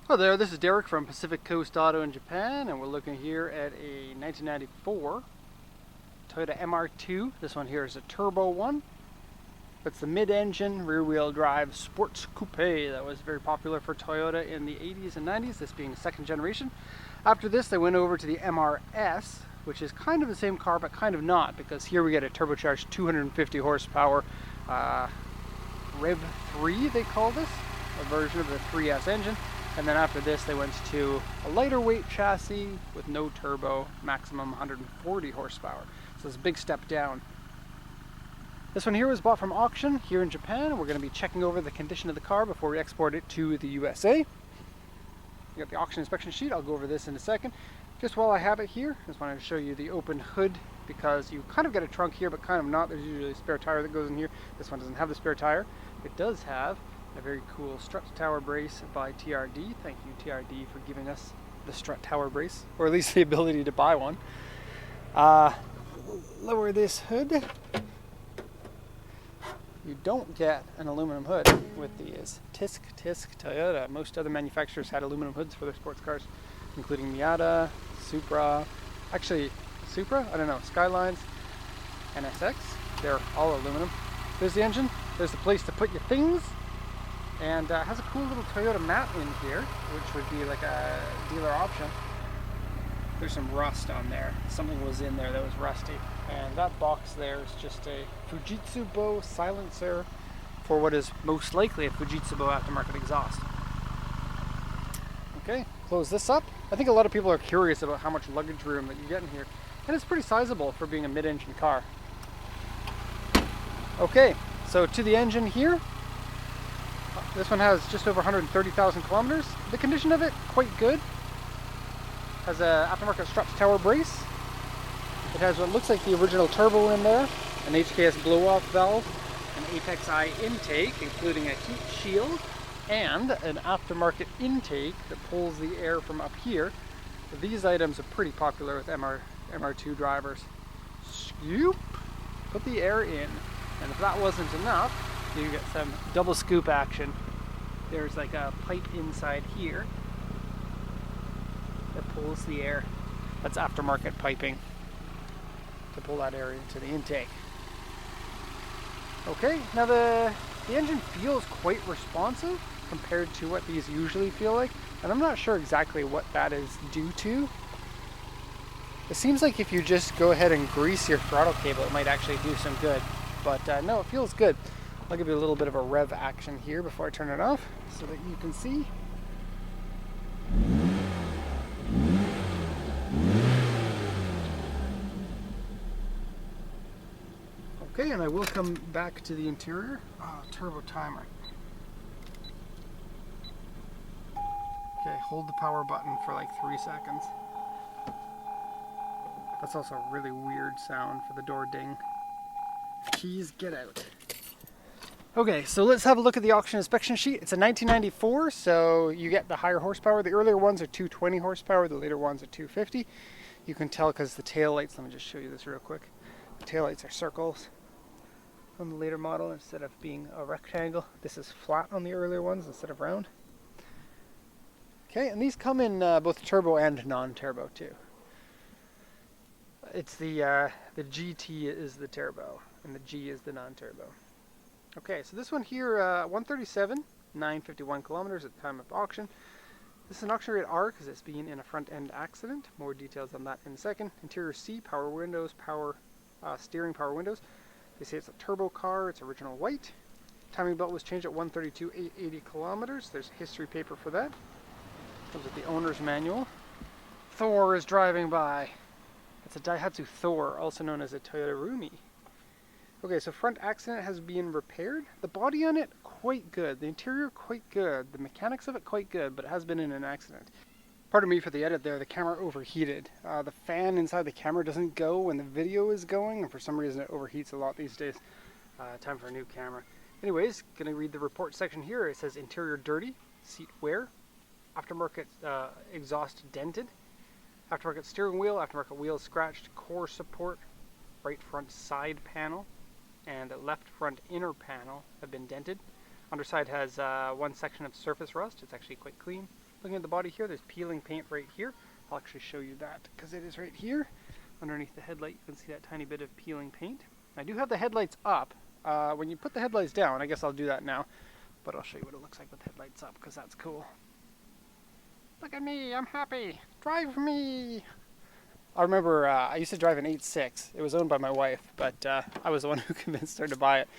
Hello there, this is Derek from Pacific Coast Auto in Japan, and we're looking here at a 1994 Toyota MR2. This one here is a turbo one. It's the mid-engine, rear-wheel drive sports coupe that was very popular for Toyota in the 80s and 90s, this being second generation. After this, they went over to the MRS, which is kind of the same car, but kind of not, because here we get a turbocharged 250 horsepower Rev 3, they call this, a version of the 3S engine. And then after this, they went to a lighter weight chassis with no turbo, maximum 140 horsepower. So it's a big step down. This one here was bought from auction here in Japan. We're going to be checking over the condition of the car before we export it to the USA. You got the auction inspection sheet. I'll go over this in a second. Just while I have it here, I just wanted to show you the open hood, because you kind of get a trunk here, but kind of not. There's usually a spare tire that goes in here. This one doesn't have the spare tire. It does have a very cool strut tower brace by TRD. Thank you, TRD, for giving us the strut tower brace, or at least the ability to buy one. Lower this hood. You don't get an aluminum hood with these. Tisk Toyota. Most other manufacturers had aluminum hoods for their sports cars, including Miata, Supra. Actually, Supra? I don't know. Skylines, NSX. They're all aluminum. There's the engine. There's the place to put your things. And has a cool little Toyota mat in here, which would be like a dealer option. There's some rust on there. Something was in there that was rusty. And that box there is just a Fujitsu silencer for what is most likely a Fujitsu aftermarket exhaust. Okay, close this up. I think a lot of people are curious about how much luggage room that you get in here. And it's pretty sizable for being a mid-engine car. Okay, so to the engine here. This one has just over 130,000 kilometers. The condition of it, quite good. Has a aftermarket strut tower brace. It has what looks like the original turbo in there, an HKS blow-off valve, an Apex I intake, including a heat shield, and an aftermarket intake that pulls the air from up here. These items are pretty popular with MR2 drivers. Scoop, put the air in, and if that wasn't enough, you get some double scoop action. There's like a pipe inside here that pulls the air. That's aftermarket piping to pull that air into the intake. Okay, now the engine feels quite responsive compared to what these usually feel like, and I'm not sure exactly what that is due to. It seems like if you just go ahead and grease your throttle cable, it might actually do some good, but no, it feels good. I'll give you a little bit of a rev action here before I turn it off so that you can see. Okay, and I will come back to the interior. Oh, turbo timer. Okay, hold the power button for like 3 seconds. That's also a really weird sound for the door ding. Keys, get out. Okay, so let's have a look at the auction inspection sheet. It's a 1994, so you get the higher horsepower. The earlier ones are 220 horsepower, the later ones are 250. You can tell because the tail lights, let me just show you this real quick. The tail lights are circles on the later model instead of being a rectangle. This is flat on the earlier ones instead of round. Okay, and these come in both turbo and non-turbo too. It's the GT is the turbo and the G is the non-turbo. Okay, so this one here, 137, 951 kilometers at the time of auction. This is an auction rate R because it's been in a front end accident. More details on that in a second. Interior C, power windows, power steering, power windows. They say it's a turbo car, it's original white. Timing belt was changed at 132, 880 kilometers. There's history paper for that. Comes with the owner's manual. Thor is driving by. It's a Daihatsu Thor, also known as a Toyota Rumi. Okay, so front accident has been repaired. The body on it, quite good. The interior, quite good. The mechanics of it, quite good, but it has been in an accident. Pardon me for the edit there, the camera overheated. The fan inside the camera doesn't go when the video is going, and for some reason it overheats a lot these days. Time for a new camera. Anyways, gonna read the report section here. It says interior dirty, seat wear, aftermarket exhaust dented, aftermarket steering wheel, aftermarket wheels scratched, core support, right front side panel, and left front inner panel have been dented. Underside has one section of surface rust. It's actually quite clean. Looking at the body here, there's peeling paint right here. I'll actually show you that because it is right here. Underneath the headlight, you can see that tiny bit of peeling paint. I do have the headlights up. When you put the headlights down, I guess I'll do that now, but I'll show you what it looks like with the headlights up because that's cool. Look at me, I'm happy. Drive me. I remember I used to drive an 8.6. It was owned by my wife, but I was the one who convinced her to buy it.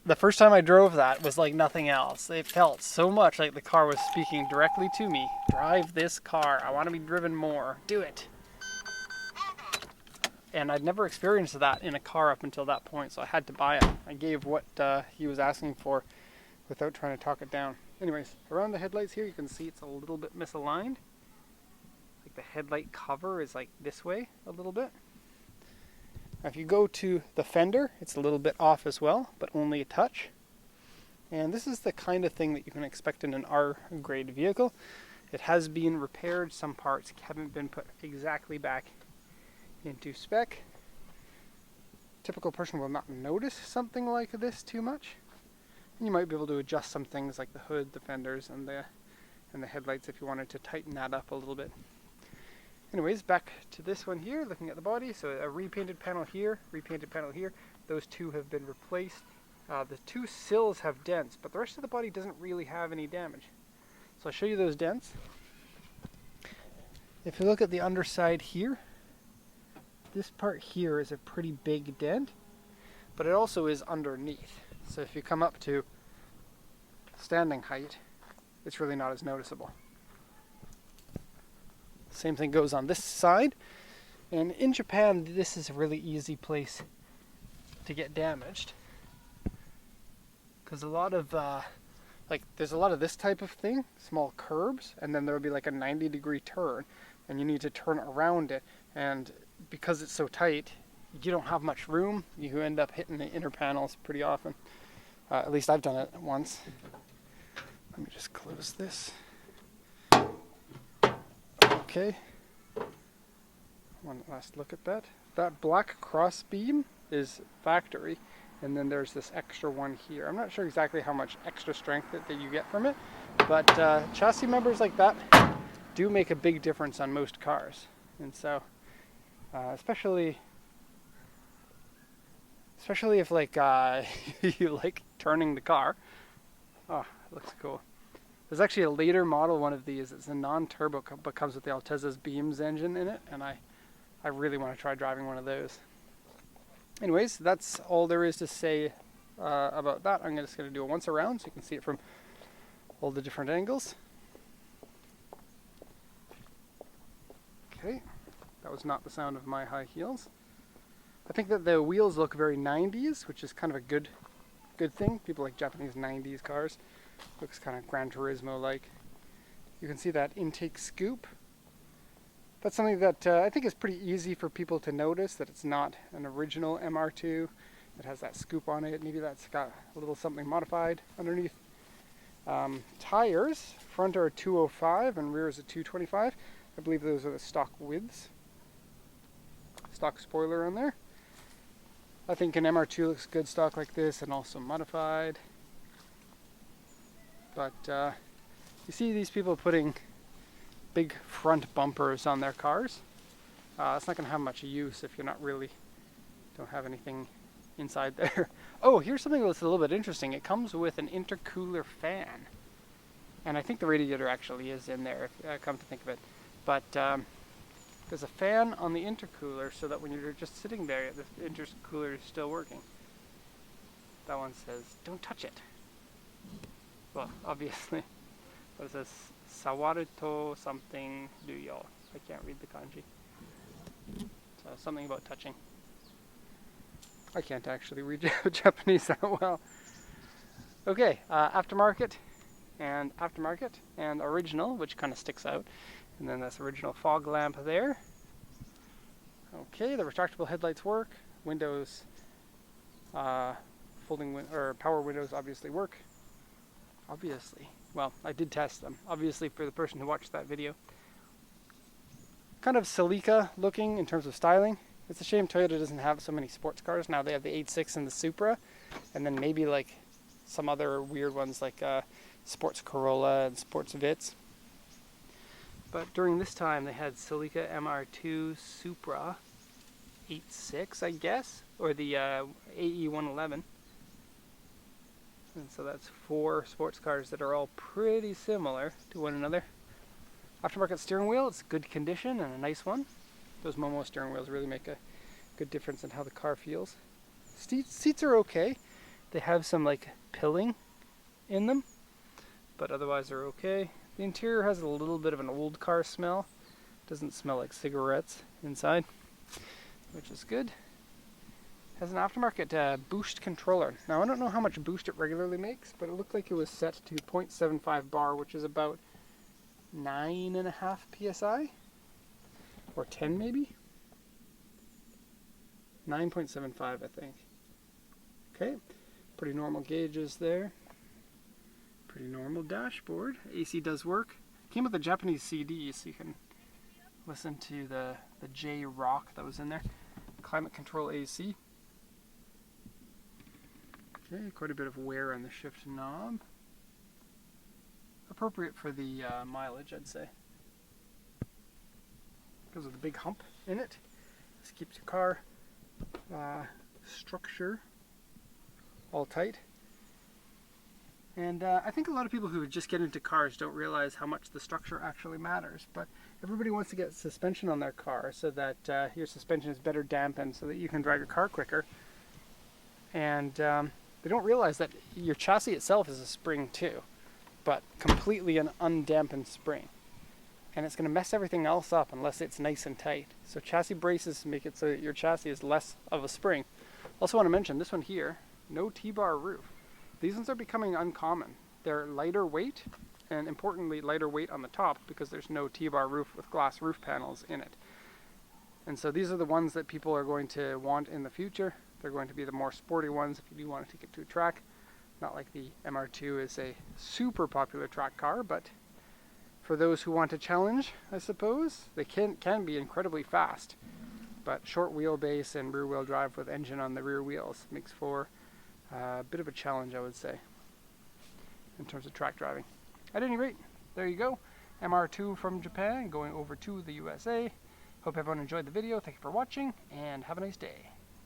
The first time I drove that was like nothing else. It felt so much like the car was speaking directly to me. Drive this car. I want to be driven more. Do it. And I'd never experienced that in a car up until that point, so I had to buy it. I gave what he was asking for without trying to talk it down. Anyways, around the headlights here, you can see it's a little bit misaligned. Like the headlight cover is like this way a little bit. Now if you go to the fender, it's a little bit off as well, but only a touch. And this is the kind of thing that you can expect in an R-grade vehicle. It has been repaired. Some parts haven't been put exactly back into spec. Typical person will not notice something like this too much. And you might be able to adjust some things like the hood, the fenders, and the headlights if you wanted to tighten that up a little bit. Anyways, back to this one here, looking at the body. So a repainted panel here, repainted panel here. Those two have been replaced. The two sills have dents, but the rest of the body doesn't really have any damage. So I'll show you those dents. If you look at the underside here, this part here is a pretty big dent, but it also is underneath. So if you come up to standing height, it's really not as noticeable. Same thing goes on this side. And in Japan, this is a really easy place to get damaged, because a lot of there's a lot of this type of thing, small curbs, and then there will be like a 90-degree turn, and you need to turn around it, and because it's so tight, you don't have much room. You end up hitting the inner panels pretty often. At least I've done it once. Let me just close this. Okay. One last look at that. That black cross beam is factory, and then there's this extra one here. I'm not sure exactly how much extra strength that you get from it, but chassis members like that do make a big difference on most cars. And so, especially if like you like turning the car. Oh, it looks cool. There's actually a later model one of these. It's a non-turbo, but comes with the Alteza's Beams engine in it, and I really want to try driving one of those. Anyways, that's all there is to say about that. I'm just going to do it once around so you can see it from all the different angles. Okay, that was not the sound of my high heels. I think that the wheels look very 90s, which is kind of a good thing. People like Japanese 90s cars. Looks kind of Gran Turismo-like. You can see that intake scoop. That's something that I think is pretty easy for people to notice, that it's not an original MR2. It has that scoop on it. Maybe that's got a little something modified underneath. Tires, front are a 205 and rear is a 225. I believe those are the stock widths. Stock spoiler on there. I think an MR2 looks good stock like this and also modified. But you see these people putting big front bumpers on their cars. It's not going to have much use if you're not really, don't have anything inside there. Oh, here's something that's a little bit interesting. It comes with an intercooler fan. And I think the radiator actually is in there, if I come to think of it. But there's a fan on the intercooler so that when you're just sitting there, the intercooler is still working. That one says, don't touch it. Well, obviously. But it says, sawaruto something ruyo. I can't read the kanji. So something about touching. I can't actually read Japanese that well. Okay, aftermarket and original, which kind of sticks out. And then this original fog lamp there. Okay, the retractable headlights work. Windows, power windows obviously work. Obviously. Well, I did test them. Obviously for the person who watched that video. Kind of Celica looking in terms of styling. It's a shame Toyota doesn't have so many sports cars. Now they have the 8.6 and the Supra. And then maybe like some other weird ones like Sports Corolla and Sports Vitz. But during this time they had Celica MR2 Supra 86, I guess, or the AE 111. And so that's 4 sports cars that are all pretty similar to one another. Aftermarket steering wheel, it's good condition and a nice one. Those Momo steering wheels really make a good difference in how the car feels. Seats are okay. They have some like pilling in them, but otherwise they're okay. The interior has a little bit of an old car smell. Doesn't smell like cigarettes inside, which is good. Has an aftermarket boost controller. Now I don't know how much boost it regularly makes, but it looked like it was set to 0.75 bar, which is about 9.5 psi, or 10 maybe? 9.75 I think. Okay, pretty normal gauges there. Pretty normal dashboard. AC does work. Came with a Japanese CD, so you can listen to the J rock that was in there. Climate control AC. Okay, quite a bit of wear on the shift knob. Appropriate for the mileage, I'd say. Goes with a big hump in it. This keeps your car structure all tight. And I think a lot of people who just get into cars don't realize how much the structure actually matters. But everybody wants to get suspension on their car so that your suspension is better dampened so that you can drive your car quicker. And they don't realize that your chassis itself is a spring too, but completely an undampened spring. And it's going to mess everything else up unless it's nice and tight. So chassis braces make it so that your chassis is less of a spring. Also want to mention this one here, no T-bar roof. These ones are becoming uncommon. They're lighter weight, and importantly lighter weight on the top because there's no T-bar roof with glass roof panels in it. And so these are the ones that people are going to want in the future. They're going to be the more sporty ones if you do want to take it to a track. Not like the MR2 is a super popular track car, but for those who want a challenge, I suppose, they can be incredibly fast. But short wheelbase and rear wheel drive with engine on the rear wheels makes for a bit of a challenge, I would say, in terms of track driving. At any rate, there you go. MR2 from Japan going over to the USA. Hope everyone enjoyed the video. Thank you for watching, and have a nice day.